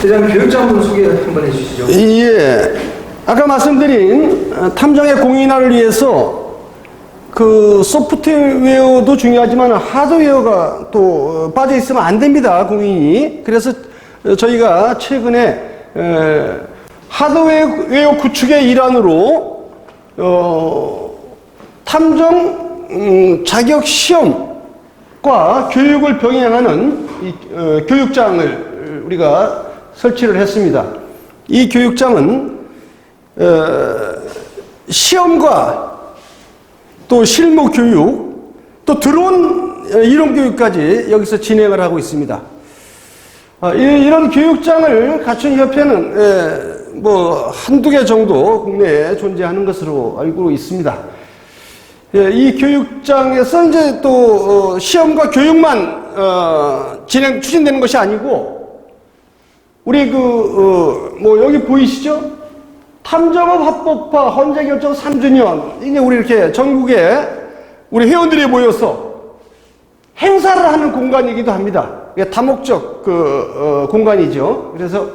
대장 교육자분 소개 한번 해주시죠. 예. 아까 말씀드린 탐정의 공인화를 위해서 그 소프트웨어도 중요하지만 하드웨어가 또 빠져 있으면 안 됩니다. 공인이. 그래서 저희가 최근에 하드웨어 구축의 일환으로 탐정 자격 시험과 교육을 병행하는 교육장을 우리가 설치를 했습니다. 이 교육장은 시험과 또 실무 교육, 또 드론 이론 교육까지 여기서 진행을 하고 있습니다. 이런 교육장을 갖춘 협회는 뭐 한두 개 정도 국내에 존재하는 것으로 알고 있습니다. 이 교육장에서 이제 또 시험과 교육만 추진되는 것이 아니고 우리 뭐 여기 보이시죠? 탐정업 합법화 헌재결정 3주년 이게 우리 이렇게 전국에 우리 회원들이 모여서 행사를 하는 공간이기도 합니다. 이게 다목적 공간이죠. 그래서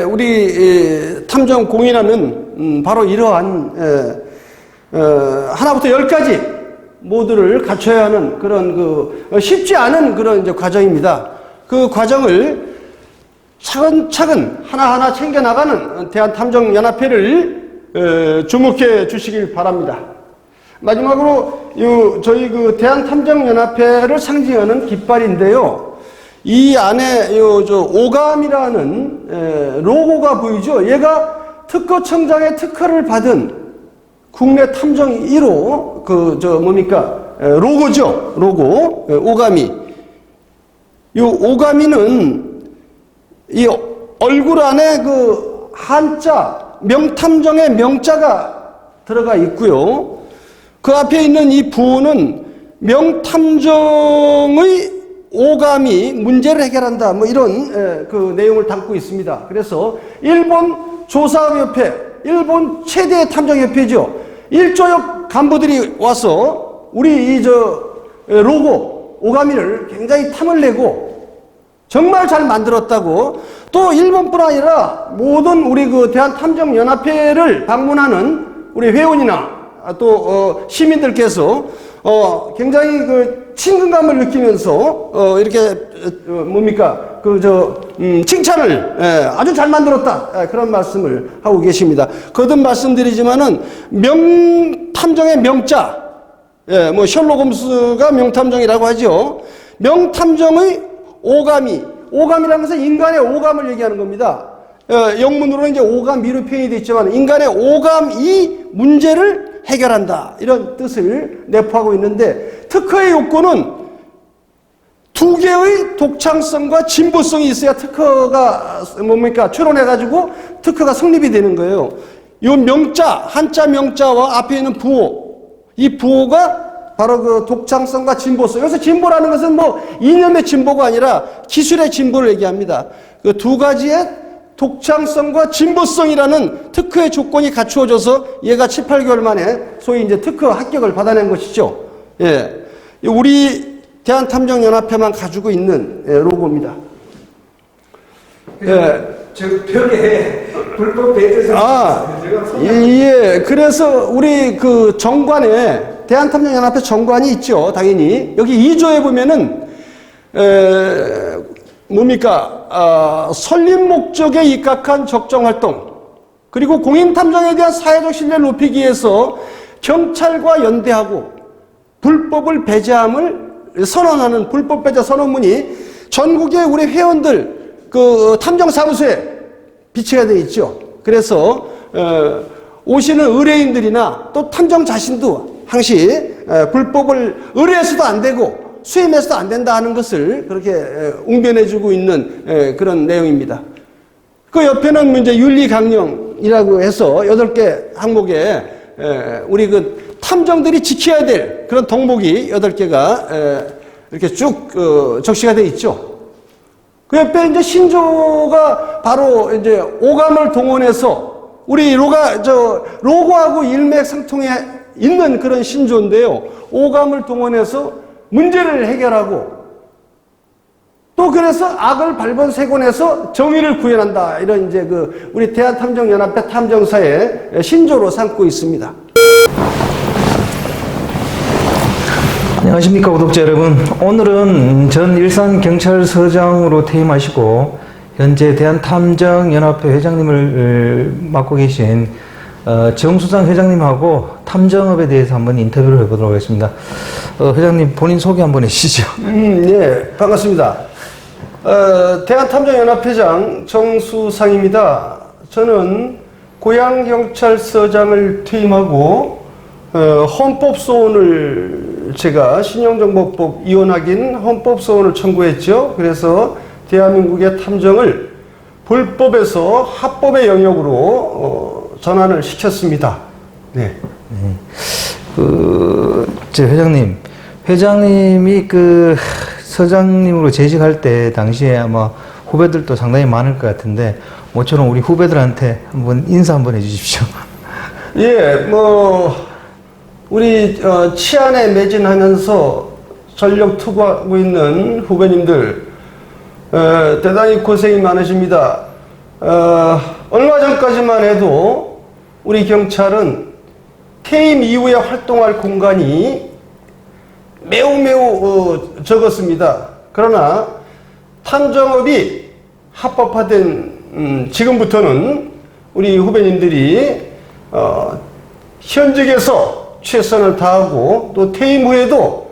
우리 탐정 공인하면 바로 이러한 하나부터 10까지 모두를 갖춰야 하는 그런 쉽지 않은 그런 이제 과정입니다. 그 과정을 차근차근 하나하나 챙겨나가는 대한탐정연합회를 주목해 주시길 바랍니다. 마지막으로 저희 대한탐정연합회를 상징하는 깃발인데요. 이 안에 오감이라는 로고가 보이죠? 얘가 특허청장의 특허를 받은 국내 탐정 1호 로고죠. 로고 오감이. 이 오가미는 이 얼굴 안에 한자, 명탐정의 명자가 들어가 있고요. 그 앞에 있는 이 부호는 명탐정의 오감이 문제를 해결한다. 뭐 이런 내용을 담고 있습니다. 그래서 일본 조사협회, 일본 최대 탐정협회죠. 일조역 간부들이 와서 우리 로고, 오가미를 굉장히 탐을 내고 정말 잘 만들었다고 또 일본뿐 아니라 모든 우리 대한탐정연합회를 방문하는 우리 회원이나 또 시민들께서 굉장히 친근감을 느끼면서 이렇게 칭찬을 아주 잘 만들었다 그런 말씀을 하고 계십니다. 거듭 말씀드리지만은 명탐정의 명자 뭐 셜록 홈스가 명탐정이라고 하죠. 명탐정의 오감이라는 것은 인간의 오감을 얘기하는 겁니다. 영문으로는 이제 오감이로 표현이 되어 있지만 인간의 오감이 문제를 해결한다. 이런 뜻을 내포하고 있는데 특허의 요건은 두 개의 독창성과 진보성이 있어야 특허가 추론해가지고 특허가 성립이 되는 거예요. 요 명자, 한자 명자와 앞에 있는 부호, 이 부호가 바로 독창성과 진보성. 여기서 진보라는 것은 뭐 이념의 진보가 아니라 기술의 진보를 얘기합니다. 그 두 가지의 독창성과 진보성이라는 특허의 조건이 갖추어져서 얘가 7, 8개월 만에 소위 이제 특허 합격을 받아낸 것이죠. 예. 우리 대한탐정연합회만 가지고 있는 로고입니다. 예. 저 벽에 불법 배제 예. 그래서 우리 정관에 대한탐정연합회 정관이 있죠. 당연히. 여기 2조에 보면은, 설립 목적에 입각한 적정활동, 그리고 공인탐정에 대한 사회적 신뢰를 높이기 위해서 경찰과 연대하고 불법을 배제함을 선언하는 불법 배제 선언문이 전국의 우리 회원들 탐정사무소에 비치가 되어 있죠. 그래서, 오시는 의뢰인들이나 또 탐정 자신도 항시 불법을 의뢰해서도 안 되고 수임해서도 안 된다 하는 것을 그렇게 웅변해주고 있는 그런 내용입니다. 그 옆에는 이제 윤리강령이라고 해서 8개 항목에 우리 탐정들이 지켜야 될 그런 덕목이 8개가 이렇게 쭉 적시가 되어 있죠. 그 옆에 이제 신조가 바로 이제 오감을 동원해서 우리 로고하고 일맥상통해 있는 그런 신조인데요. 오감을 동원해서 문제를 해결하고 또 그래서 악을 발본색원해서 정의를 구현한다. 이런 이제 그 우리 대한탐정연합회 탐정사의 신조로 삼고 있습니다. 안녕하십니까 구독자 여러분. 오늘은 전 일산경찰서장으로 퇴임하시고 현재 대한탐정연합회 회장님을 맡고 계신 정수장 회장님하고 탐정업에 대해서 한번 인터뷰를 해보도록 하겠습니다. 회장님 본인 소개 한번 해주시죠. 네, 반갑습니다. 대한탐정연합회장 정수상입니다. 저는 고양경찰서장을 퇴임하고 헌법소원을 제가 신용정보법 이원확인 헌법소원을 청구했죠. 그래서 대한민국의 탐정을 불법에서 합법의 영역으로 전환을 시켰습니다. 네. 회장님이 그 서장님으로 재직할 때 당시에 아마 후배들도 상당히 많을 것 같은데 모처럼 우리 후배들한테 한번 인사 한번 해주십시오. 예, 우리 치안에 매진하면서 전력 투구하고 있는 후배님들 대단히 고생이 많으십니다. 얼마 전까지만 해도 우리 경찰은 퇴임 이후에 활동할 공간이 매우 적었습니다. 그러나 탐정업이 합법화된 지금부터는 우리 후배님들이 현직에서 최선을 다하고 또 퇴임 후에도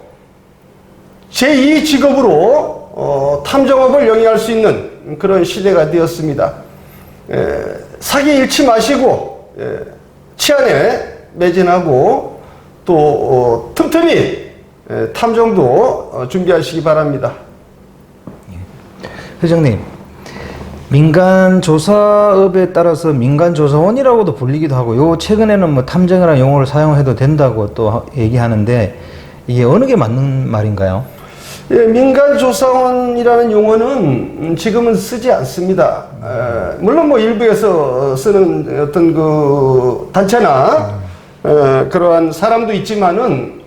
제2 직업으로 탐정업을 영위할 수 있는 그런 시대가 되었습니다. 사기 잃지 마시고 치안에 매진하고 또 틈틈이 탐정도 준비하시기 바랍니다. 회장님, 민간조사업에 따라서 민간조사원이라고도 불리기도 하고 요 최근에는 뭐 탐정이라는 용어를 사용해도 된다고 또 얘기하는데 이게 어느 게 맞는 말인가요? 예, 민간조사원이라는 용어는 지금은 쓰지 않습니다. 물론 뭐 일부에서 쓰는 어떤 그 단체나 그러한 사람도 있지만은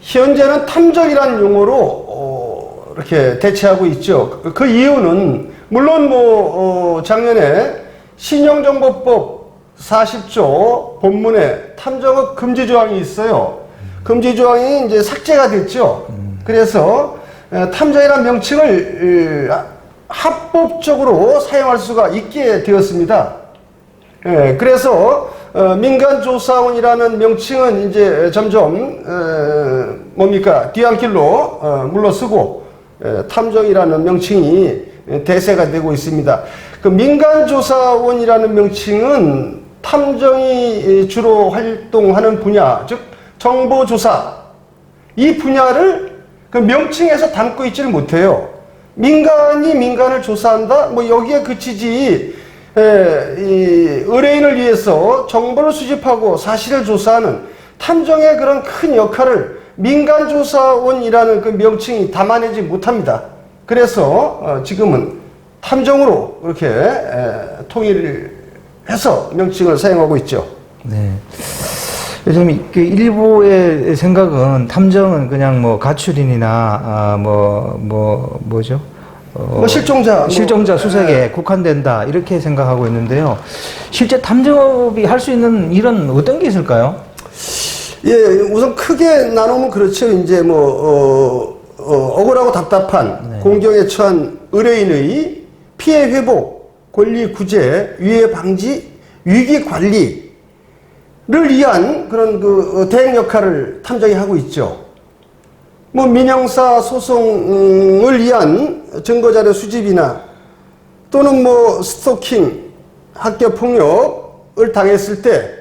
현재는 탐정이라는 용어로 이렇게 대체하고 있죠. 그 이유는 물론 작년에 신용정보법 40조 본문에 탐정업 금지 조항이 있어요. 금지 조항이 이제 삭제가 됐죠. 그래서 탐정이라는 명칭을 합법적으로 사용할 수가 있게 되었습니다. 그래서 민간조사원이라는 명칭은 이제 점점 뒤안길로 물러서고 탐정이라는 명칭이 대세가 되고 있습니다. 그 민간조사원이라는 명칭은 탐정이 주로 활동하는 분야, 즉 정보조사 이 분야를 그 명칭에서 담고 있지를 못해요. 민간이 민간을 조사한다? 뭐 여기에 그치지. 이 의뢰인을 위해서 정보를 수집하고 사실을 조사하는 탐정의 그런 큰 역할을 민간조사원이라는 그 명칭이 담아내지 못합니다. 그래서 지금은 탐정으로 이렇게 통일해서 명칭을 사용하고 있죠. 네. 요즘 그 일부의 생각은 탐정은 그냥 뭐 가출인이나 뭐죠? 실종자 수색에 국한된다 이렇게 생각하고 있는데요. 실제 탐정업이 할 수 있는 일은 어떤 게 있을까요? 예, 우선 크게 나누면 그렇죠. 이제 억울하고 답답한 공경에 처한 의뢰인의 피해 회복, 권리 구제, 위해 방지, 위기 관리를 위한 그런 그 대행 역할을 탐정이 하고 있죠. 민형사 소송을 위한 증거자료 수집이나 또는 스토킹, 학교폭력을 당했을 때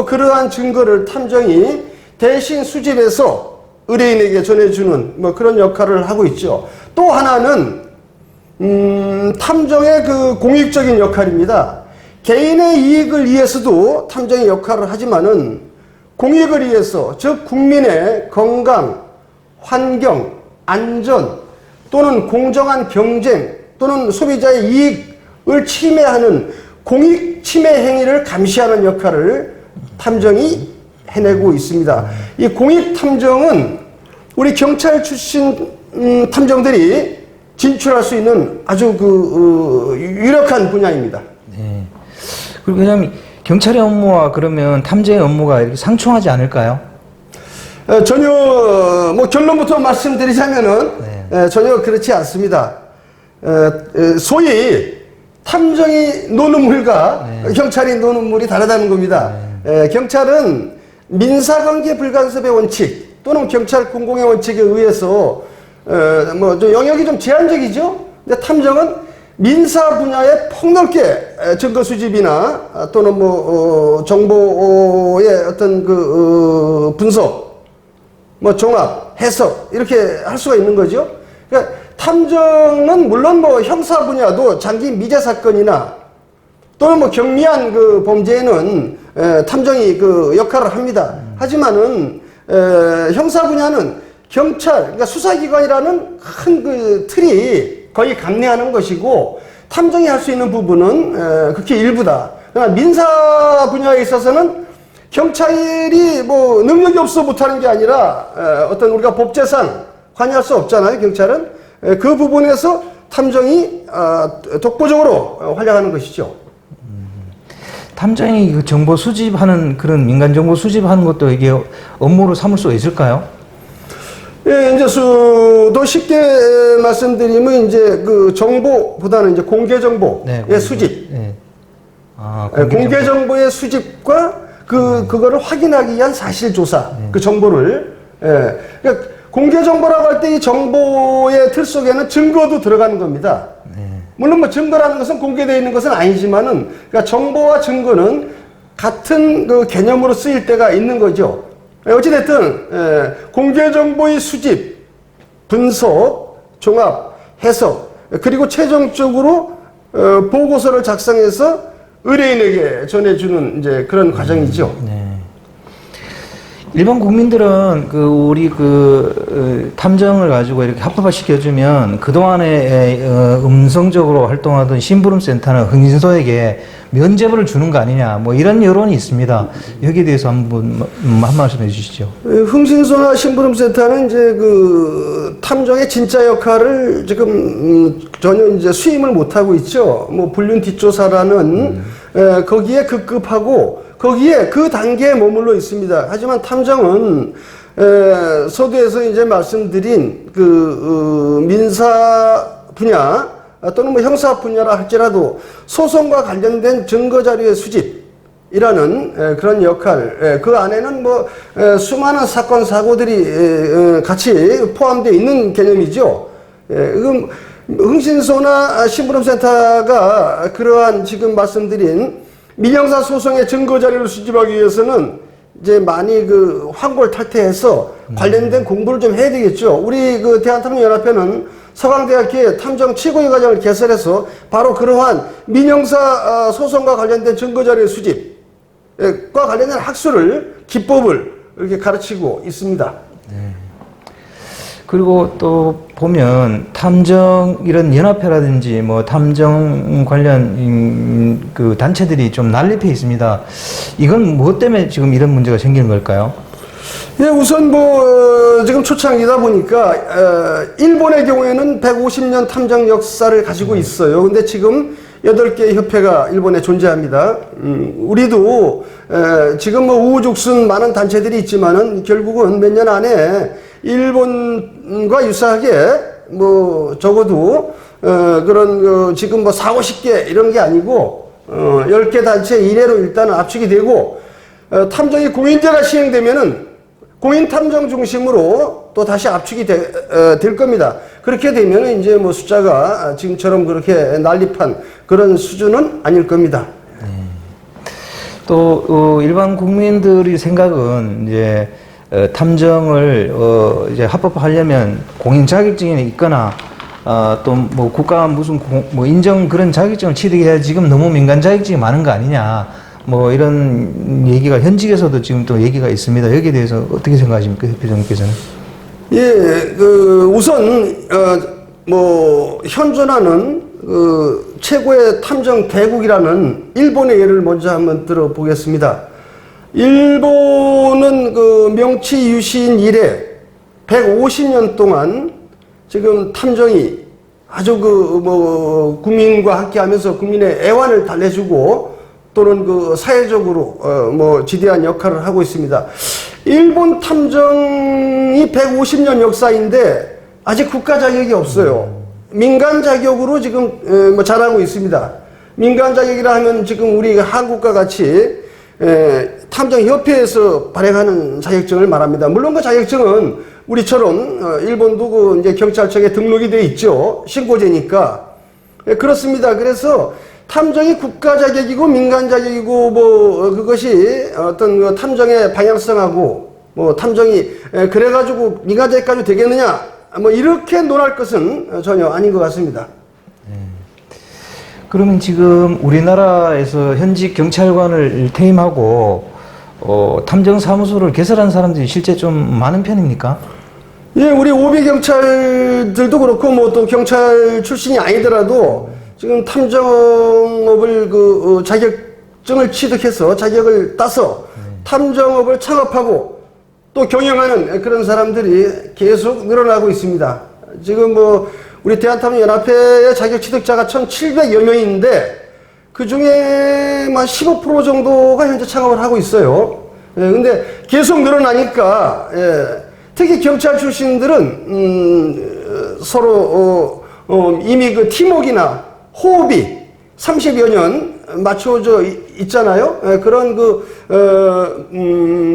그러한 증거를 탐정이 대신 수집해서 의뢰인에게 전해주는 그런 역할을 하고 있죠. 또 하나는 탐정의 그 공익적인 역할입니다. 개인의 이익을 위해서도 탐정의 역할을 하지만은 공익을 위해서, 즉 국민의 건강, 환경, 안전 또는 공정한 경쟁 또는 소비자의 이익을 침해하는 공익 침해 행위를 감시하는 역할을 탐정이 해내고 있습니다. 이 공익 탐정은 우리 경찰 출신 탐정들이 진출할 수 있는 아주 유력한 분야입니다. 네. 그리고 회장님, 경찰의 업무와 그러면 탐정의 업무가 이렇게 상충하지 않을까요? 전혀 뭐 결론부터 말씀드리자면은 전혀 그렇지 않습니다. 소위 탐정이 노는 물과 경찰이 노는 물이 다르다는 겁니다. 경찰은 민사관계 불간섭의 원칙 또는 경찰 공공의 원칙에 의해서 좀 영역이 좀 제한적이죠. 근데 탐정은 민사 분야에 폭넓게 증거 수집이나 또는 정보의 어떤 분석, 종합, 해석 이렇게 할 수가 있는 거죠. 그러니까 탐정은 물론 형사 분야도 장기 미제 사건이나 또는 경미한 범죄에는 탐정이 역할을 합니다. 하지만은 형사 분야는 경찰, 그러니까 수사기관이라는 큰 틀이 거의 감내하는 것이고 탐정이 할 수 있는 부분은 극히 일부다. 그러나 민사 분야에 있어서는 경찰이 능력이 없어 못하는 게 아니라 어떤 우리가 법제상 관여할 수 없잖아요. 경찰은 그 부분에서 탐정이 독보적으로 활약하는 것이죠. 탐정이 그 정보 수집하는 그런 민간 정보 수집하는 것도 이게 업무로 삼을 수 있을까요? 예, 이제 더 쉽게 말씀드리면 이제 정보보다는 이제 공개 정보의 수집. 네. 공개 정보의 수집과 그거를 확인하기 위한 사실 조사, 그 정보를. 그러니까 공개 정보라고 할 때 이 정보의 틀 속에는 증거도 들어가는 겁니다. 물론 증거라는 것은 공개되어 있는 것은 아니지만은, 그러니까 정보와 증거는 같은 개념으로 쓰일 때가 있는 거죠. 어찌됐든 공개 정보의 수집, 분석, 종합, 해석, 그리고 최종적으로 보고서를 작성해서 의뢰인에게 전해주는 이제 그런 과정이죠. 네. 일반 국민들은 우리 탐정을 가지고 이렇게 합법화 시켜주면 그동안에 음성적으로 활동하던 심부름센터는 흥신소에게 면죄부를 주는 거 아니냐, 이런 여론이 있습니다. 여기에 대해서 한 말씀 해주시죠. 흥신소나 심부름센터는 이제 탐정의 진짜 역할을 지금 전혀 이제 수임을 못하고 있죠. 불륜 뒷조사라는 거기에 급급하고 거기에 그 단계에 머물러 있습니다. 하지만 탐정은 서두에서 이제 말씀드린 민사 분야 또는 형사 분야라 할지라도 소송과 관련된 증거 자료의 수집이라는 그런 역할, 그 안에는 수많은 사건 사고들이 같이 포함되어 있는 개념이죠. 흥신소나 심부름센터가 그러한 지금 말씀드린 민형사 소송의 증거 자료를 수집하기 위해서는 이제 많이 환골탈태해서 관련된 공부를 좀 해야 되겠죠. 우리 대한탐정연합회는 서강대학교에 탐정 최고위 과정을 개설해서 바로 그러한 민형사 소송과 관련된 증거 자료의 수집과 관련된 학술을 기법을 이렇게 가르치고 있습니다. 네. 그리고 또 보면 탐정 이런 연합회라든지 탐정 관련 단체들이 좀 난립해 있습니다. 이건 무엇 때문에 지금 이런 문제가 생기는 걸까요? 예, 우선 지금 초창기다 보니까 일본의 경우에는 150년 탐정 역사를 가지고 있어요. 근데 지금 8개 협회가 일본에 존재합니다. 우리도 지금 우후죽순 많은 단체들이 있지만은 결국은 몇 년 안에 일본과 유사하게 적어도 그런 지금 4, 50개 이런 게 아니고 10개 단체 이내로 일단은 압축이 되고 탐정이 공인제가 시행되면은 공인 탐정 중심으로 또 다시 압축이 될 겁니다. 그렇게 되면 이제 숫자가 지금처럼 그렇게 난립한 그런 수준은 아닐 겁니다. 또 일반 국민들의 생각은 이제 탐정을 이제 합법화하려면 공인 자격증이 있거나 또 국가 무슨 인정 그런 자격증을 취득해야 지금 너무 민간 자격증이 많은 거 아니냐. 이런 얘기가 현직에서도 지금 또 얘기가 있습니다. 여기에 대해서 어떻게 생각하십니까, 협회장님께서는? 예, 우선 현존하는 최고의 탐정 대국이라는 일본의 예를 먼저 한번 들어보겠습니다. 일본은 명치 유신 이래 150년 동안 지금 탐정이 아주 국민과 함께하면서 국민의 애환을 달래주고 또는 사회적으로 지대한 역할을 하고 있습니다. 일본 탐정이 150년 역사인데 아직 국가 자격이 없어요. 민간 자격으로 지금 잘하고 있습니다. 민간 자격이라 하면 지금 우리 한국과 같이 탐정협회에서 발행하는 자격증을 말합니다. 물론 그 자격증은 우리처럼 일본도 이제 경찰청에 등록이 돼 있죠. 신고제니까. 그렇습니다. 그래서 탐정이 국가 자격이고 민간 자격이고 그것이 어떤 탐정의 방향성하고 탐정이 그래가지고 민간 자격까지 되겠느냐 이렇게 논할 것은 전혀 아닌 것 같습니다. 그러면 지금 우리나라에서 현직 경찰관을 퇴임하고 탐정사무소를 개설한 사람들이 실제 좀 많은 편입니까? 예, 우리 오비 경찰들도 그렇고 또 경찰 출신이 아니더라도 지금 탐정업을 자격증을 취득해서 자격을 따서 탐정업을 창업하고 또 경영하는 그런 사람들이 계속 늘어나고 있습니다. 지금 우리 대한탐정연합회의 자격 취득자가 1,700여 명인데 그 중에 15% 정도가 현재 창업을 하고 있어요. 근데 계속 늘어나니까 특히 경찰 출신들은 서로 이미 팀워크나 호흡이 30여 년 맞춰져 있잖아요. 그런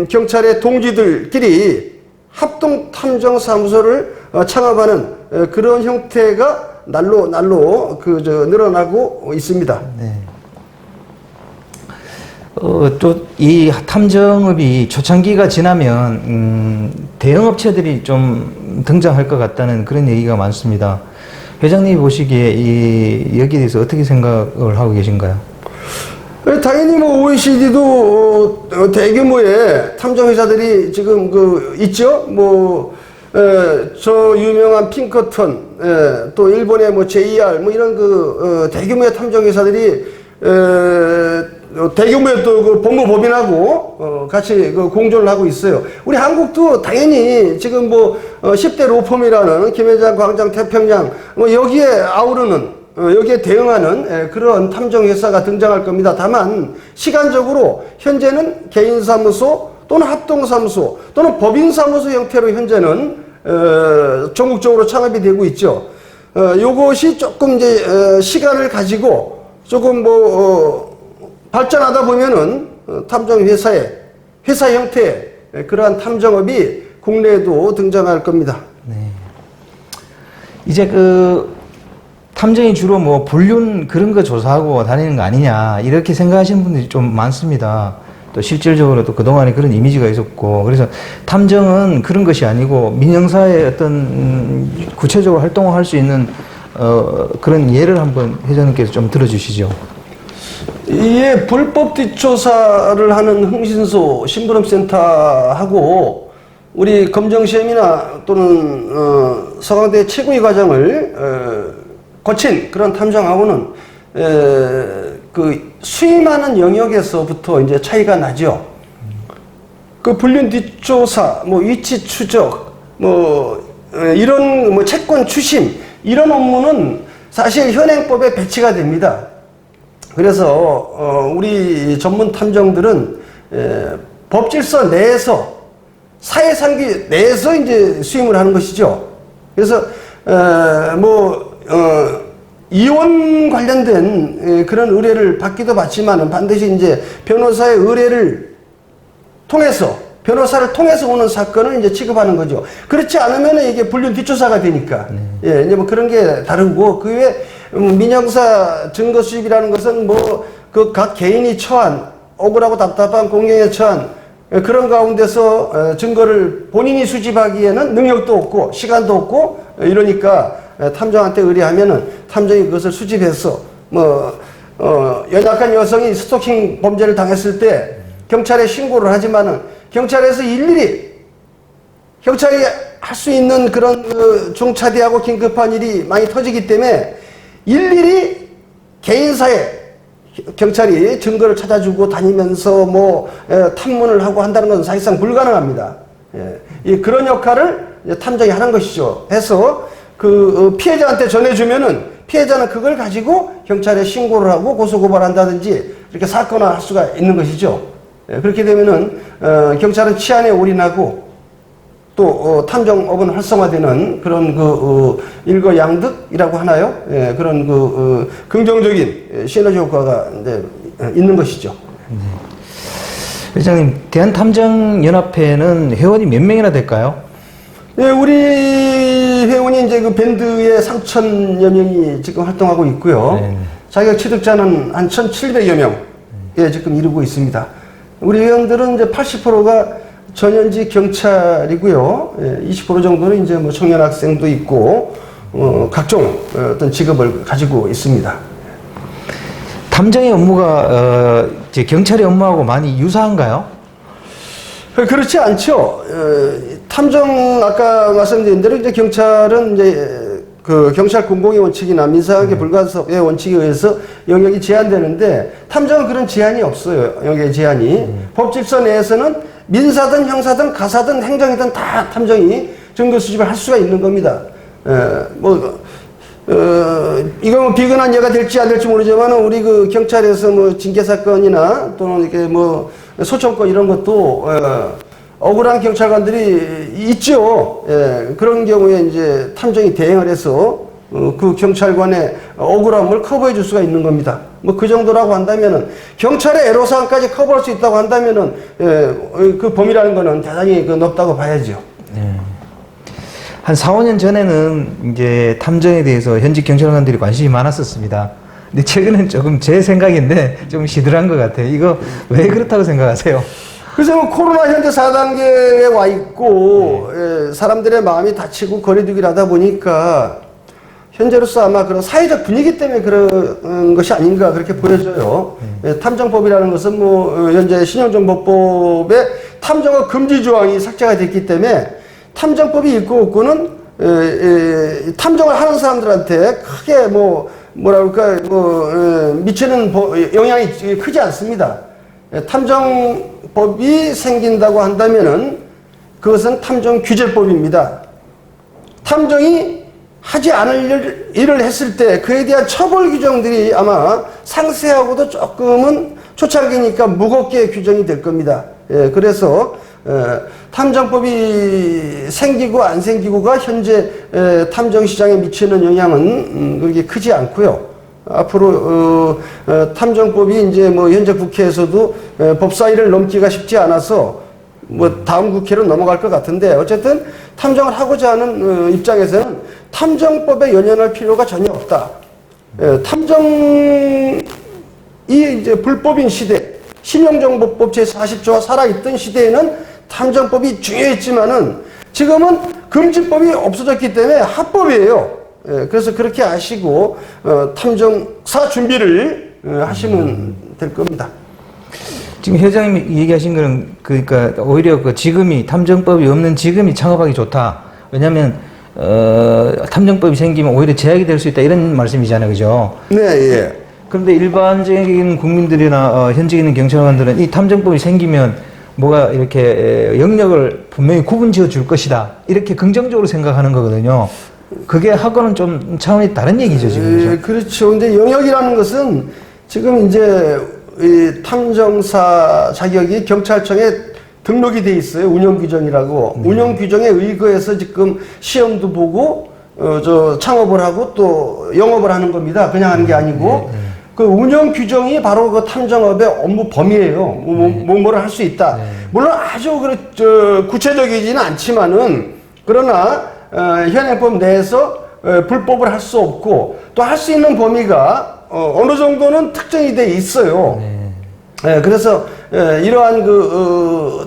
경찰의 동지들끼리 합동 탐정 사무소를 창업하는 그런 형태가 날로 늘어나고 있습니다. 네. 또 이 탐정업이 초창기가 지나면 대형업체들이 좀 등장할 것 같다는 그런 얘기가 많습니다. 회장님이 보시기에 여기에 대해서 어떻게 생각을 하고 계신가요? 당연히 OECD도 대규모의 탐정회사들이 지금 있죠. 저 유명한 핑커턴, 또 일본의 JR 이런 대규모의 탐정회사들이 대규모의 또 법무법인하고 같이 공존을 하고 있어요. 우리 한국도 당연히 지금 10대 로펌이라는 김회장, 광장, 태평양 여기에 아우르는 여기에 대응하는 그런 탐정회사가 등장할 겁니다. 다만 시간적으로 현재는 개인사무소 또는 합동사무소 또는 법인사무소 형태로 현재는 전국적으로 창업이 되고 있죠. 요것이 조금 이제 시간을 가지고 조금 발전하다 보면은 탐정회사의 회사 형태의 그러한 탐정업이 국내에도 등장할 겁니다. 네. 이제 탐정이 주로 불륜 그런 거 조사하고 다니는 거 아니냐 이렇게 생각하시는 분들이 좀 많습니다. 또 실질적으로도 그동안에 그런 이미지가 있었고 그래서 탐정은 그런 것이 아니고 민영사의 어떤 구체적으로 활동을 할 수 있는 그런 예를 한번 회장님께서 좀 들어주시죠. 이에 불법 뒷조사를 하는 흥신소 심부름센터하고 우리 검정시험이나 또는 서강대 최고위 과정을 거친 그런 탐정하고는 수임하는 영역에서부터 이제 차이가 나죠. 불륜 뒷조사, 위치 추적, 이런 채권 추심 이런 업무는 사실 현행법에 배치가 됩니다. 그래서 우리 전문 탐정들은 법질서 내에서 사회상규 내에서 이제 수임을 하는 것이죠. 그래서 이혼 관련된 그런 의뢰를 받기도 받지만은 반드시 이제 변호사의 의뢰를 통해서 변호사를 통해서 오는 사건을 이제 취급하는 거죠. 그렇지 않으면 이게 불륜 뒷조사가 되니까. 예, 이제 그런 게 다르고 그 외에 민형사 증거 수집이라는 것은 각 개인이 처한 억울하고 답답한 공경에 처한 그런 가운데서 증거를 본인이 수집하기에는 능력도 없고 시간도 없고 이러니까 탐정한테 의뢰하면은 탐정이 그것을 수집해서 연약한 여성이 스토킹 범죄를 당했을 때 경찰에 신고를 하지만은 경찰에서 일일이 경찰이 할 수 있는 그런 중차대하고 긴급한 일이 많이 터지기 때문에 일일이 개인사에 경찰이 증거를 찾아주고 다니면서 탐문을 하고 한다는 것은 사실상 불가능합니다. 예. 그런 역할을 탐정이 하는 것이죠. 해서 피해자한테 전해주면은 피해자는 그걸 가지고 경찰에 신고를 하고 고소고발한다든지 이렇게 사건화할 수가 있는 것이죠. 그렇게 되면은 경찰은 치안에 올인하고 또 탐정업은 활성화되는 그런 일거양득이라고 하나요? 그런 긍정적인 시너지 효과가 이제 있는 것이죠. 회장님, 대한탐정연합회는 회원이 몇 명이나 될까요? 네, 우리 회원이 이제 그 밴드에 3,000여 명이 지금 활동하고 있고요. 네. 자격 취득자는 한 1,700여 명에 지금 이르고 있습니다. 우리 회원들은 이제 80%가 전현직 경찰이고요. 20% 정도는 이제 뭐 청년 학생도 있고, 각종 어떤 직업을 가지고 있습니다. 탐정의 업무가 이제 경찰의 업무하고 많이 유사한가요? 그렇지 않죠. 탐정 아까 말씀드린 대로 이제 경찰은 이제 그 경찰 공공의 원칙이나 민사관계 불가섭의 원칙에 의해서 영역이 제한되는데 탐정은 그런 제한이 없어요. 영역의 제한이. 법 질서 내에서는 민사든 형사든 가사든 행정이든 다 탐정이 증거 수집을 할 수가 있는 겁니다. 이거 뭐 비근한 예가 될지 안 될지 모르지만 우리 그 경찰에서 뭐 징계 사건이나 또는 이렇게 뭐 소청권 이런 것도 억울한 경찰관들이 있죠. 그런 경우에 이제 탐정이 대행을 해서 그 경찰관의 억울함을 커버해 줄 수가 있는 겁니다. 뭐 그 정도라고 한다면은 경찰의 애로사항까지 커버할 수 있다고 한다면은 그 범위라는 거는 대단히 높다고 봐야죠. 네. 한 4, 5년 전에는 이제 탐정에 대해서 현직 경찰관들이 관심이 많았었습니다. 근데 최근엔 조금 제 생각인데 좀 시들한 것 같아요. 이거 왜 그렇다고 생각하세요? 그래서 뭐 코로나 현재 4단계에 와 있고 사람들의 마음이 다치고 거리두기를 하다 보니까 현재로서 아마 그런 사회적 분위기 때문에 그런 것이 아닌가 그렇게 보여져요. 탐정법이라는 것은 뭐 현재 신형정보법에 탐정의 금지 조항이 삭제가 됐기 때문에 탐정법이 있고 없고는 탐정을 하는 사람들한테 크게 미치는 영향이 크지 않습니다. 탐정법이 생긴다고 한다면은 그것은 탐정규제법입니다. 탐정이 하지 않을 일을 했을 때 그에 대한 처벌 규정들이 아마 상세하고도 조금은 초창기니까 무겁게 규정이 될 겁니다. 그래서 탐정법이 생기고 안 생기고가 현재 탐정 시장에 미치는 영향은 그렇게 크지 않고요. 앞으로 탐정법이 이제 뭐 현재 국회에서도 법사위를 넘기가 쉽지 않아서 뭐 다음 국회로 넘어갈 것 같은데 어쨌든 탐정을 하고자 하는 입장에서는 탐정법에 연연할 필요가 전혀 없다. 탐정이 이제 불법인 시대, 신용정보법 제40조가 살아있던 시대에는 탐정법이 중요했지만은 지금은 금지법이 없어졌기 때문에 합법이에요. 그래서 그렇게 아시고 탐정사 준비를 하시면 될 겁니다. 지금 회장님이 얘기하신 거는 그러니까 오히려 그 지금이 탐정법이 없는 지금이 창업하기 좋다. 왜냐하면 탐정법이 생기면 오히려 제약이 될 수 있다 이런 말씀이잖아요, 그죠? 네, 예. 그런데 일반적인 국민들이나 현직에 있는 경찰관들은 이 탐정법이 생기면 뭐가 이렇게 영역을 분명히 구분 지어 줄 것이다 이렇게 긍정적으로 생각하는 거거든요. 그게 하고는 좀 차원이 다른 얘기죠, 지금. 그렇죠. 근데 영역이라는 것은 지금 이제 이 탐정사 자격이 경찰청에 등록이 돼 있어요. 운영규정이라고. 운영규정에 의거해서 지금 시험도 보고, 창업을 하고 또 영업을 하는 겁니다. 그냥 하는 게 아니고. 그 운영규정이 바로 그 탐정업의 업무 범위예요. 뭐를 할 수 있다. 물론 아주 구체적이지는 않지만은, 그러나, 현행법 내에서 불법을 할 수 없고, 또 할 수 있는 범위가 어느 정도는 특정이 돼 있어요. 그래서 이러한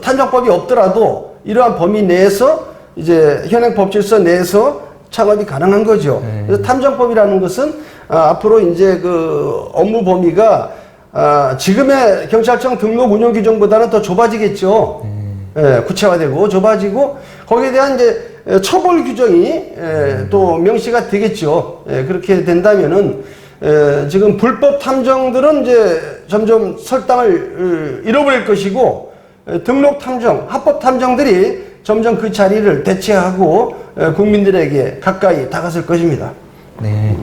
탐정법이 없더라도 이러한 범위 내에서 이제 현행법 질서 내에서 창업이 가능한 거죠. 그래서 탐정법이라는 것은 앞으로 이제 업무 범위가 지금의 경찰청 등록 운영 규정보다는 더 좁아지겠죠. 구체화되고 좁아지고 거기에 대한 이제 처벌 규정이 또 명시가 되겠죠. 그렇게 된다면은 지금 불법 탐정들은 이제 점점 설당을 잃어버릴 것이고 등록 탐정, 합법 탐정들이 점점 그 자리를 대체하고 국민들에게 가까이 다가설 것입니다. 네.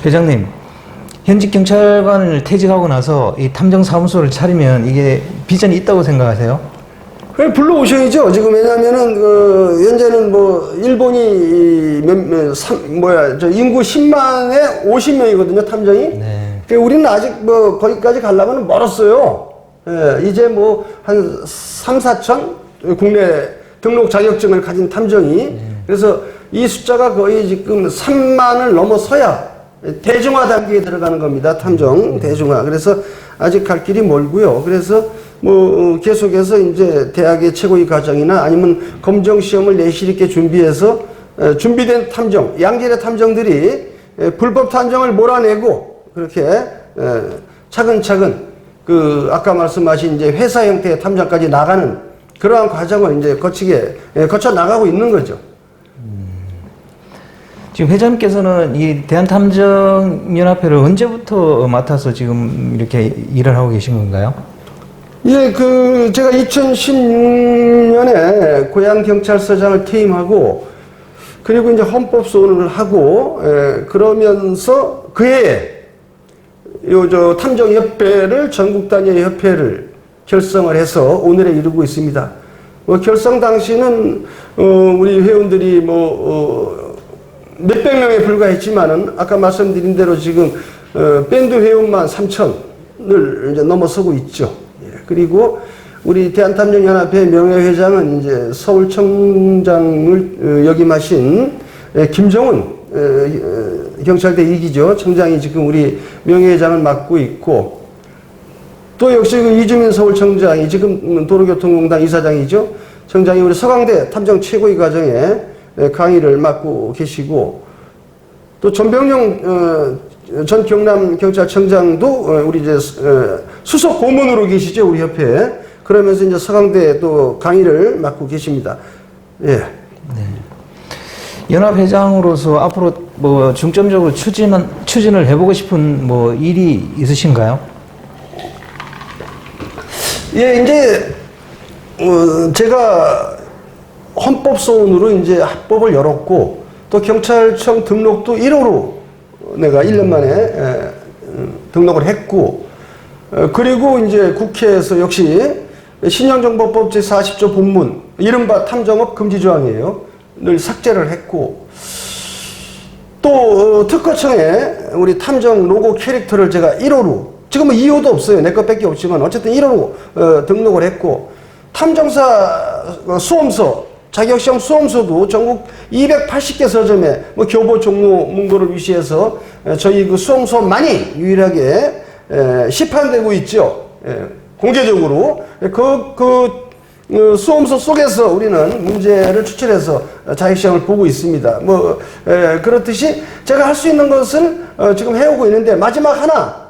회장님, 현직 경찰관을 퇴직하고 나서 이 탐정사무소를 차리면 이게 비전이 있다고 생각하세요? 불러오셔야죠. 지금 왜냐면은, 현재는 뭐, 일본이 인구 10만에 50명이거든요, 탐정이. 네. 우리는 아직 뭐, 거기까지 가려면 멀었어요. 예, 이제 뭐, 한 3, 4천? 국내 등록 자격증을 가진 탐정이. 그래서 이 숫자가 거의 지금 3만을 넘어서야 대중화 단계에 들어가는 겁니다. 탐정, 대중화. 그래서 아직 갈 길이 멀고요. 그래서 뭐 계속해서 이제 대학의 최고위 과정이나 아니면 검정 시험을 내실 있게 준비해서 준비된 탐정, 양질의 탐정들이 불법 탐정을 몰아내고 그렇게 차근차근 그 아까 말씀하신 이제 회사 형태의 탐정까지 나가는 그러한 과정을 이제 거쳐 나가고 있는 거죠. 지금 회장님께서는 이 대한탐정연합회를 언제부터 맡아서 지금 이렇게 일을 하고 계신 건가요? 예, 제가 2016년에 고양경찰서장을 퇴임하고, 그리고 이제 헌법소원을 하고, 그러면서 그해에, 탐정협회를, 전국 단위의 협회를 결성을 해서 오늘에 이르고 있습니다. 결성 당시는, 우리 회원들이 몇백 명에 불과했지만은, 아까 말씀드린 대로 지금, 밴드 회원만 3,000을 이제 넘어서고 있죠. 그리고 우리 대한탐정연합회 명예회장은 이제 서울청장을 역임하신 김정은 경찰대 2기죠. 청장이 지금 우리 명예회장을 맡고 있고, 또 역시 이주민 서울청장이 지금 도로교통공단 이사장이죠. 청장이 우리 서강대 탐정 최고위 과정에 강의를 맡고 계시고, 또 전병용 전 경남경찰청장도 우리 이제 수석 고문으로 계시죠, 우리 협회에. 그러면서 이제 서강대 또 강의를 맡고 계십니다. 예. 네. 연합회장으로서 앞으로 뭐 중점적으로 추진을 해보고 싶은 뭐 일이 있으신가요? 예, 이제 제가 헌법소원으로 이제 합법을 열었고, 또 경찰청 등록도 1호로 내가 1년 만에 등록을 했고, 그리고 이제 국회에서 역시 신형정보법 제40조 본문, 이른바 탐정업 금지조항이에요. 늘 삭제를 했고, 또 특허청에 우리 탐정 로고 캐릭터를 제가 1호로, 지금은 2호도 없어요. 내 것밖에 없지만 어쨌든 1호로 등록을 했고, 탐정사 수험서, 자격시험 수험서도 전국 280개 서점에 교보 종로 문고를 위시해서 저희 그 수험서만이 유일하게 시판되고 있죠. 공개적으로. 수험서 속에서 우리는 문제를 추출해서 자격시험을 보고 있습니다. 그렇듯이 제가 할 수 있는 것을 지금 해오고 있는데, 마지막 하나,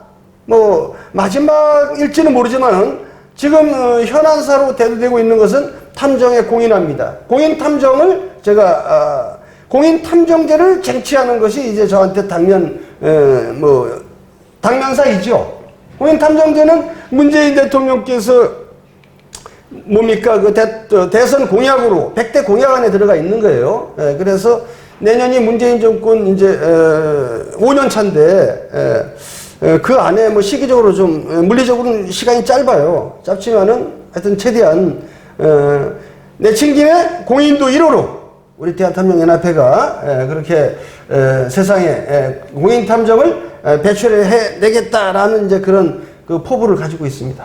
마지막일지는 모르지만은 지금 현안사로 대두되고 있는 것은 탐정의 공인화입니다. 공인탐정을 제가, 공인탐정제를 쟁취하는 것이 이제 저한테 당면사이죠. 공인탐정제는 문재인 대통령께서 대선 공약으로 100대 공약 안에 들어가 있는 거예요. 그래서 내년이 문재인 정권 이제 5년 차인데, 그 안에 시기적으로 좀, 물리적으로는 시간이 짧지만은 하여튼 최대한, 내친 김에 공인도 1호로 우리 대한탐정연합회가 그렇게 세상에 공인탐정을 배출을 해내겠다라는 이제 그런 그 포부를 가지고 있습니다.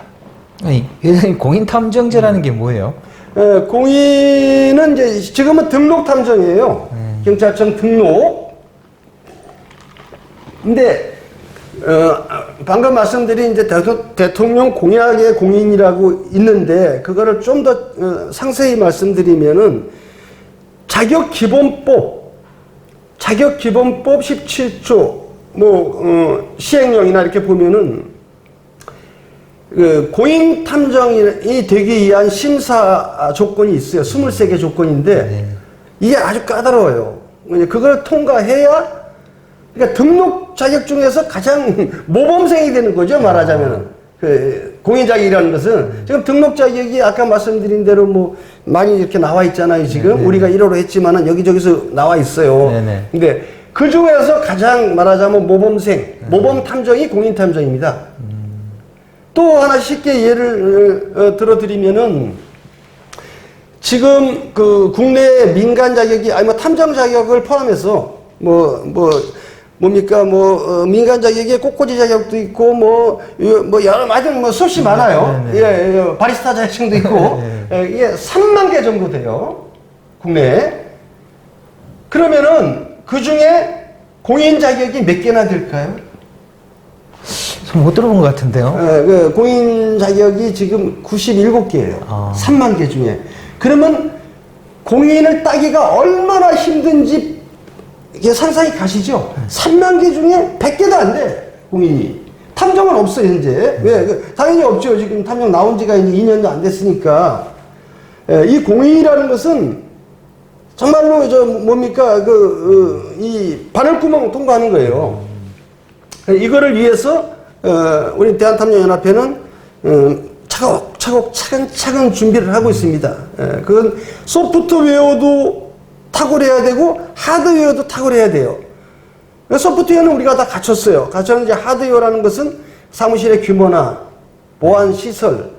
아니, 회장님, 공인탐정제라는 게 뭐예요? 공인은 이제 지금은 등록탐정이에요. 경찰청 등록. 근데 방금 말씀드린 이제 대통령 공약의 공인이라고 있는데, 그거를 좀 더 상세히 말씀드리면은 자격기본법 17조 시행령이나 이렇게 보면은 공인 탐정이 되기 위한 심사 조건이 있어요. 23개 조건인데 이게 아주 까다로워요. 그걸 통과해야, 그러니까 등록 자격 중에서 가장 모범생이 되는 거죠, 말하자면은. 공인 자격이라는 것은 지금 등록 자격이 아까 말씀드린 대로 뭐 많이 이렇게 나와 있잖아요. 지금 네네. 우리가 1호로 했지만은 여기저기서 나와 있어요. 네네. 근데 그 중에서 가장 말하자면 모범 탐정이 공인 탐정입니다. 또 하나 쉽게 예를 들어드리면은 지금 그 국내 민간 자격이 아니 뭐 탐정 자격을 포함해서 뭡니까 민간 자격에 꽃꽂이 자격도 있고 뭐 여러 가지 뭐 수없이 많아요. 예, 바리스타 자격증도 있고 예, 이게 3만 개 정도 돼요. 국내에. 그러면은 그 중에 공인 자격이 몇 개나 될까요? 못 들어본 것 같은데요. 예, 그 공인 자격이 지금 97개예요. 아. 3만 개 중에. 그러면 공인을 따기가 얼마나 힘든지 이게 상상이 가시죠? 3만 개 중에 100개도 안 돼, 공인이. 탐정은 없어요, 현재. 왜? 당연히 없죠. 지금 탐정 나온 지가 이제 2년도 안 됐으니까. 예, 이 공인이라는 것은 정말로 이 바늘구멍 통과하는 거예요. 이거를 위해서 우리 대한탐정연합회는 차곡차곡 차근차근 준비를 하고 있습니다. 그건 소프트웨어도 탁월해야 되고 하드웨어도 탁월해야 돼요. 소프트웨어는 우리가 다 갖췄어요. 갖췄는데 하드웨어라는 것은 사무실의 규모나 보안 시설,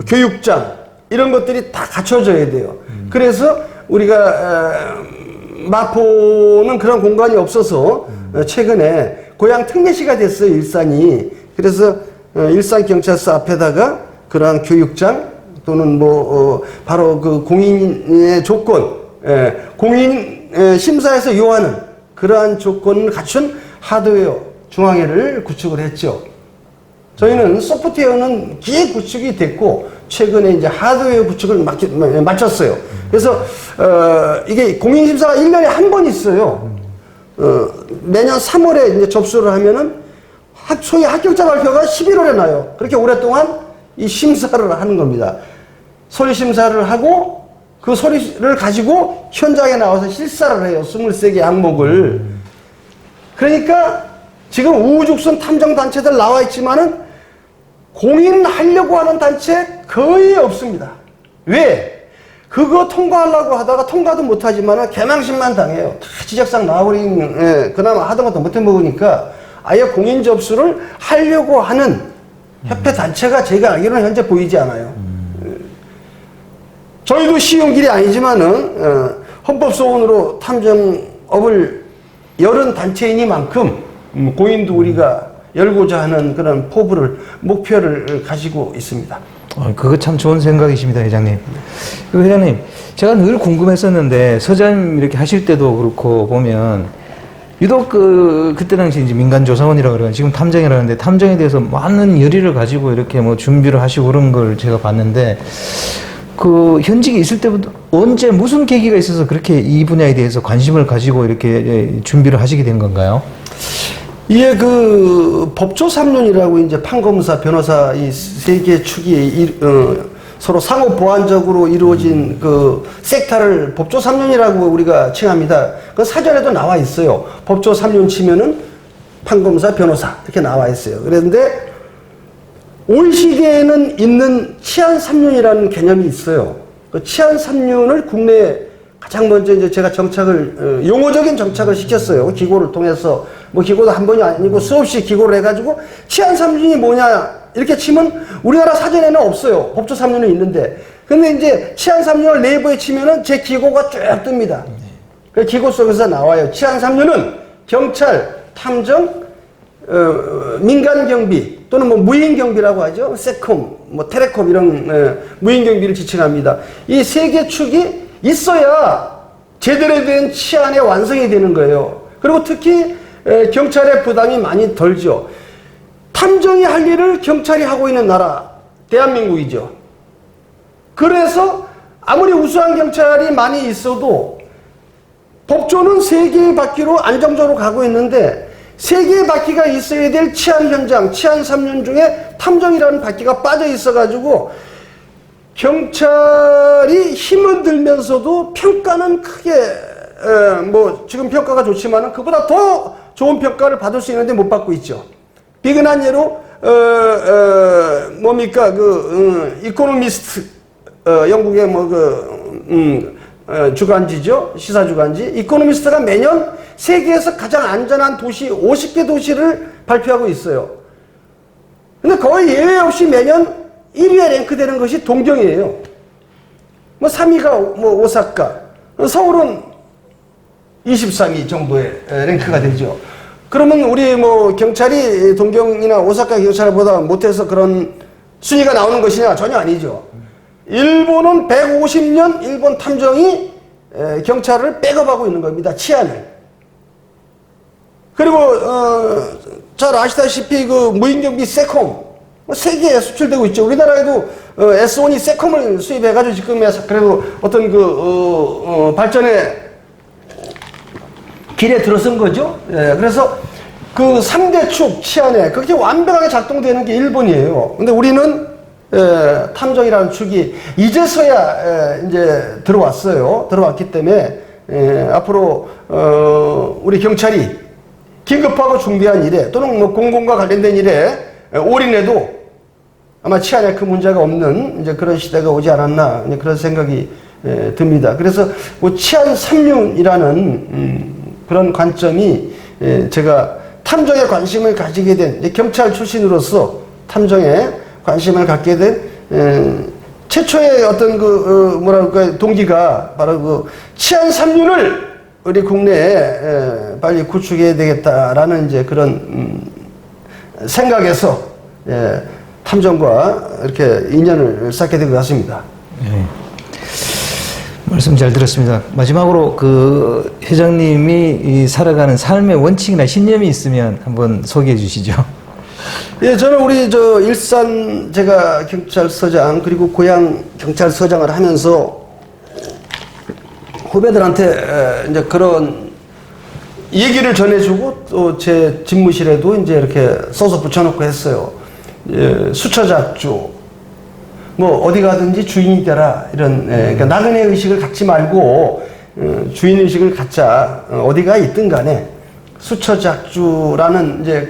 교육장 이런 것들이 다 갖춰져야 돼요. 그래서 우리가 마포는 그런 공간이 없어서 최근에 고향 특례시가 됐어요, 일산이. 그래서 일산경찰서 앞에다가 그러한 교육장 또는 바로 그 공인의 조건, 공인 심사에서 요하는 그러한 조건을 갖춘 하드웨어 중앙회를 구축을 했죠. 저희는 소프트웨어는 기획 구축이 됐고 최근에 이제 하드웨어 구축을 마쳤어요. 그래서 이게 공인심사가 1년에 한 번 있어요. 매년 3월에 이제 접수를 하면은 소위 합격자 발표가 11월에 나요. 그렇게 오랫동안 이 심사를 하는 겁니다. 서류 심사를 하고 그 서류를 가지고 현장에 나와서 실사를 해요. 23개 항목을. 그러니까 지금 우후죽순 탐정 단체들 나와 있지만은 공인하려고 하는 단체 거의 없습니다. 왜? 그거 통과하려고 하다가 통과도 못하지만은 개망신만 당해요. 다 지적상 나와버린, 그나마 하던 것도 못해 먹으니까 아예 공인 접수를 하려고 하는 협회 단체가 제가 알기로는 현재 보이지 않아요. 저희도 쉬운 길이 아니지만은, 헌법소원으로 탐정업을 열은 단체이니만큼, 공인도 우리가 열고자 하는 그런 목표를 가지고 있습니다. 그거 참 좋은 생각이십니다, 회장님. 회장님, 제가 늘 궁금했었는데, 서장님 이렇게 하실 때도 그렇고 보면, 유독 그때 당시 이제 민간조사원이라고 그러고, 지금 탐정이라고 하는데, 탐정에 대해서 많은 열의를 가지고 이렇게 준비를 하시고 그런 걸 제가 봤는데, 현직에 있을 때부터 언제 무슨 계기가 있어서 그렇게 이 분야에 대해서 관심을 가지고 이렇게 준비를 하시게 된 건가요? 이게 법조 3륜이라고 이제 판검사, 변호사 이 세 개 축이 서로 상호 보완적으로 이루어진 그 섹터를 법조 3륜이라고 우리가 칭합니다. 그 사전에도 나와 있어요. 법조 3륜 치면은 판검사, 변호사 이렇게 나와 있어요. 그런데 올 시대에는 있는 치안 3륜이라는 개념이 있어요. 그 치안 3륜을 국내에 가장 먼저 이제 제가 용어적인 정착을 시켰어요. 기고를 통해서. 기고도 한 번이 아니고 수없이 기고를 해가지고 치안 3륜이 뭐냐 이렇게 치면 우리나라 사전에는 없어요. 법조 3륜은 있는데. 근데 이제 치안 3륜을 네이버에 치면은 제 기고가 쭉 뜹니다. 그 기고 속에서 나와요. 치안 3륜은 경찰, 탐정, 민간 경비 또는 무인 경비라고 하죠. 세콤, 테레콤 이런 무인 경비를 지칭합니다. 이 세 개 축이 있어야 제대로 된 치안의 완성이 되는 거예요. 그리고 특히 경찰의 부담이 많이 덜죠. 탐정이 할 일을 경찰이 하고 있는 나라 대한민국이죠. 그래서 아무리 우수한 경찰이 많이 있어도 법조는 세 개의 바퀴로 안정적으로 가고 있는데 세 개의 바퀴가 있어야 될 치안 현장, 치안 3륜 중에 탐정이라는 바퀴가 빠져 있어가지고 경찰이 힘을 들면서도 평가는 크게 지금 평가가 좋지만은 그보다 더 좋은 평가를 받을 수 있는데 못 받고 있죠. 비근한 예로 뭡니까 이코노미스트 영국의 주간지죠, 시사 주간지 이코노미스트가 매년 세계에서 가장 안전한 도시 50개 도시를 발표하고 있어요. 근데 거의 예외 없이 매년 1위에 랭크되는 것이 동경이에요. 3위가 오사카, 서울은 23위 정도의 랭크가 되죠. 그러면 우리 경찰이 동경이나 오사카 경찰보다 못해서 그런 순위가 나오는 것이냐? 전혀 아니죠. 일본은 150년 일본 탐정이 경찰을 백업하고 있는 겁니다. 치안을. 그리고 잘 아시다시피 무인경비 세콤 세계에 수출되고 있죠. 우리나라에도 S1이 세콤을 수입해가지고 지금 그래도 어떤 발전의 길에 들어선 거죠. 그래서 3대 축 치안에 그렇게 완벽하게 작동되는 게 일본이에요. 근데 우리는 탐정이라는 축이 이제서야 이제 들어왔기 때문에 앞으로 우리 경찰이 긴급하고 중대한 일에 또는 공공과 관련된 일에 올인해도 아마 치안에 그 문제가 없는 이제 그런 시대가 오지 않았나 그런 생각이 듭니다. 그래서 치안 삼륜이라는 그런 관점이 제가 탐정에 관심을 가지게 된 경찰 출신으로서 탐정에 관심을 갖게 된 최초의 어떤 뭐랄까 동기가 바로 치안 삼륜을 우리 국내에 빨리 구축해야 되겠다라는 이제 그런 생각에서 탐정과 이렇게 인연을 쌓게 된 것 같습니다. 네. 말씀 잘 들었습니다. 마지막으로 회장님이 살아가는 삶의 원칙이나 신념이 있으면 한번 소개해 주시죠. 예, 저는 우리 일산 제가 경찰서장 그리고 고향 경찰서장을 하면서 후배들한테 이제 그런 얘기를 전해주고 또 제 집무실에도 이제 이렇게 써서 붙여놓고 했어요. 수처작주, 어디 가든지 주인이 되라 이런 그러니까 나그네 의식을 갖지 말고 주인 의식을 갖자. 어디가 있든 간에 수처작주라는 이제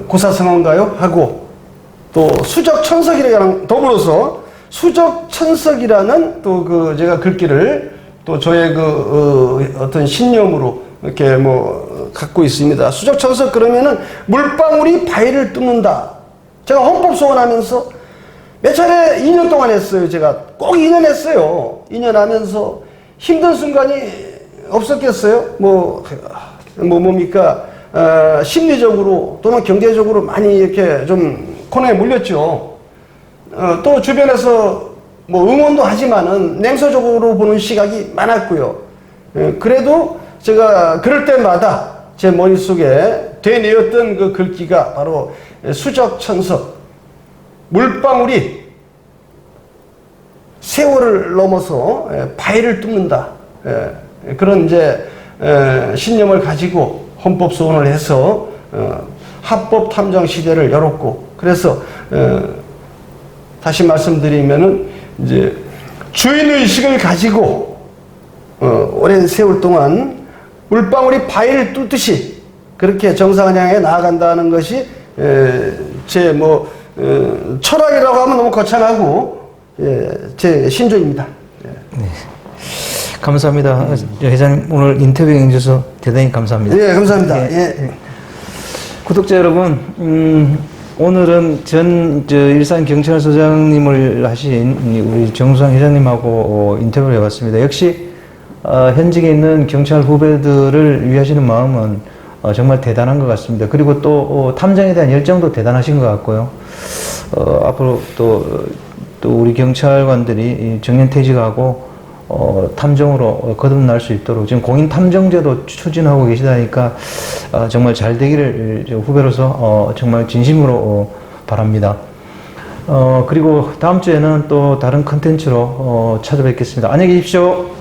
고사성어인가요? 하고 또 수적천석이랑 더불어서 수적천석이라는 또 제가 글귀를 또 저의 어떤 신념으로 이렇게 갖고 있습니다. 수적천석 그러면은 물방울이 바위를 뚫는다. 제가 헌법 소원하면서 몇 차례 2년 동안 했어요. 제가 꼭 2년 했어요. 2년 하면서 힘든 순간이 없었겠어요? 뭡니까? 심리적으로 또는 경제적으로 많이 이렇게 좀 코너에 물렸죠. 또 주변에서 응원도 하지만은 냉소적으로 보는 시각이 많았고요. 그래도 제가 그럴 때마다 제 머릿속에 되뇌었던 그 글귀가 바로 수적천석, 물방울이 세월을 넘어서 바위를 뚫는다. 그런 이제 신념을 가지고 헌법 소원을 해서 합법 탐정 시대를 열었고, 그래서 다시 말씀드리면은 이제 주인의식을 가지고 오랜 세월 동안 물방울이 바위를 뚫듯이 그렇게 정상을 향해 나아간다는 것이 제 철학이라고 하면 너무 거창하고 제 신조입니다. 네. 감사합니다. 회장님 오늘 인터뷰 해주셔서 대단히 감사합니다. 예, 감사합니다. 예. 구독자 여러분, 오늘은 일산 경찰서장님을 하신 우리 정수상 회장님하고 인터뷰를 해봤습니다. 역시 현직에 있는 경찰 후배들을 위하시는 마음은 정말 대단한 것 같습니다. 그리고 또 탐정에 대한 열정도 대단하신 것 같고요. 앞으로 또 우리 경찰관들이 정년퇴직하고 탐정으로 거듭날 수 있도록 지금 공인탐정제도 추진하고 계시다니까 정말 잘 되기를 후배로서 정말 진심으로 바랍니다. 그리고 다음 주에는 또 다른 컨텐츠로 찾아뵙겠습니다. 안녕히 계십시오.